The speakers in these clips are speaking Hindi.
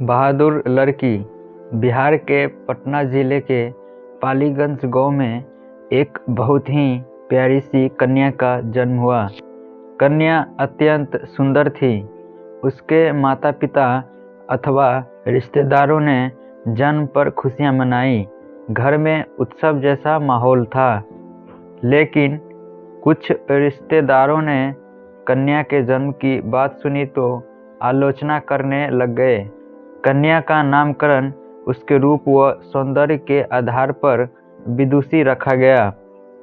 बहादुर लड़की। बिहार के पटना जिले के पालीगंज गांव में एक बहुत ही प्यारी सी कन्या का जन्म हुआ। कन्या अत्यंत सुंदर थी। उसके माता पिता अथवा रिश्तेदारों ने जन्म पर खुशियां मनाई। घर में उत्सव जैसा माहौल था, लेकिन कुछ रिश्तेदारों ने कन्या के जन्म की बात सुनी तो आलोचना करने लग गए। कन्या का नामकरण उसके रूप व सौंदर्य के आधार पर विदुषी रखा गया।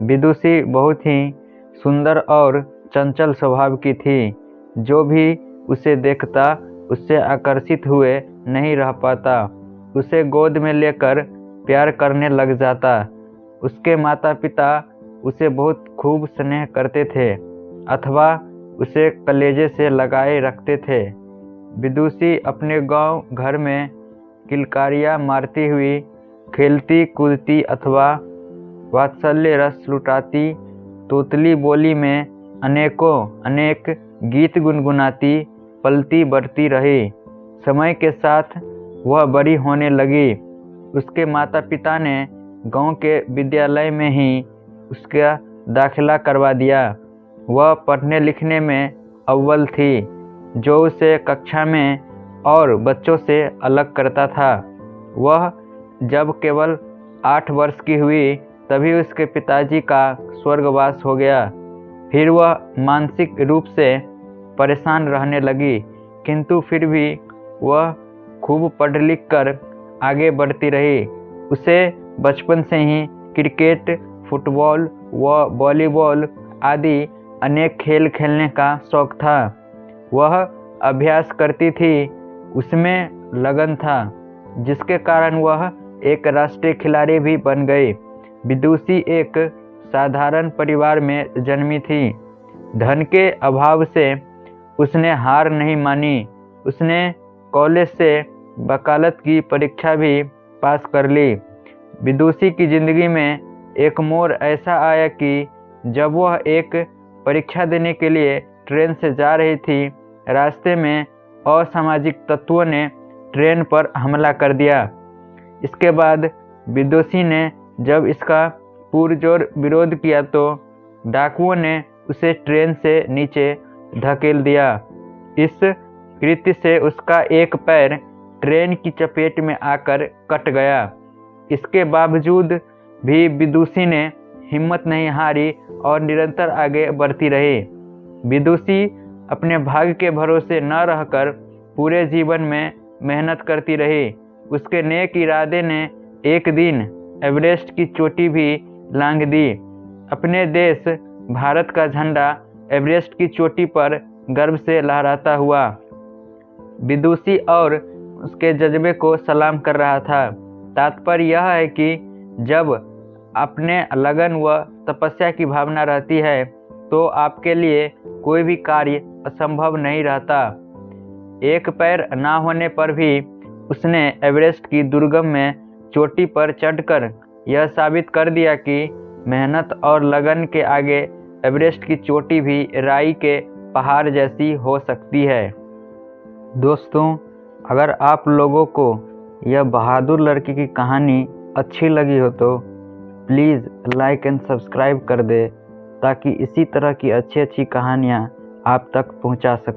विदुषी बहुत ही सुंदर और चंचल स्वभाव की थी। जो भी उसे देखता उससे आकर्षित हुए नहीं रह पाता। उसे गोद में लेकर प्यार करने लग जाता। उसके माता पिता उसे बहुत खूब स्नेह करते थे अथवा उसे कलेजे से लगाए रखते थे। विदुषी अपने गांव घर में किलकारियाँ मारती हुई खेलती कूदती अथवा वात्सल्य रस लुटाती तोतली बोली में अनेक गीत गुनगुनाती पलती बढ़ती रही। समय के साथ वह बड़ी होने लगी। उसके माता पिता ने गांव के विद्यालय में ही उसका दाखिला करवा दिया। वह पढ़ने लिखने में अव्वल थी, जो उसे कक्षा में और बच्चों से अलग करता था। वह जब केवल 8 वर्ष की हुई तभी उसके पिताजी का स्वर्गवास हो गया। फिर वह मानसिक रूप से परेशान रहने लगी, किंतु फिर भी वह खूब पढ़ लिख कर आगे बढ़ती रही। उसे बचपन से ही क्रिकेट, फुटबॉल व वॉलीबॉल आदि अनेक खेल खेलने का शौक था। वह अभ्यास करती थी, उसमें लगन था, जिसके कारण वह एक राष्ट्रीय खिलाड़ी भी बन गई। विदुषी एक साधारण परिवार में जन्मी थी। धन के अभाव से उसने हार नहीं मानी। उसने कॉलेज से वकालत की परीक्षा भी पास कर ली। विदुषी की जिंदगी में एक मोड़ ऐसा आया कि जब वह एक परीक्षा देने के लिए ट्रेन से जा रही थी, रास्ते में असामाजिक तत्वों ने ट्रेन पर हमला कर दिया। इसके बाद विदुषी ने जब इसका पुरजोर विरोध किया तो डाकुओं ने उसे ट्रेन से नीचे धकेल दिया। इस कृत्य से उसका एक पैर ट्रेन की चपेट में आकर कट गया। इसके बावजूद भी विदुषी ने हिम्मत नहीं हारी और निरंतर आगे बढ़ती रही। विदुषी अपने भाग्य के भरोसे न रहकर पूरे जीवन में मेहनत करती रही। उसके नेक इरादे ने एक दिन एवरेस्ट की चोटी भी लांघ दी। अपने देश भारत का झंडा एवरेस्ट की चोटी पर गर्व से लहराता हुआ विदुषी और उसके जज्बे को सलाम कर रहा था। तात्पर्य यह है कि जब अपने लगन व तपस्या की भावना रहती है तो आपके लिए कोई भी कार्य असंभव नहीं रहता। एक पैर ना होने पर भी उसने एवरेस्ट की दुर्गम में चोटी पर चढ़कर यह साबित कर दिया कि मेहनत और लगन के आगे एवरेस्ट की चोटी भी राई के पहाड़ जैसी हो सकती है। दोस्तों, अगर आप लोगों को यह बहादुर लड़की की कहानी अच्छी लगी हो तो प्लीज़ लाइक एंड सब्सक्राइब कर दे, ताकि इसी तरह की अच्छी अच्छी कहानियाँ आप तक पहुँचा सकूँ।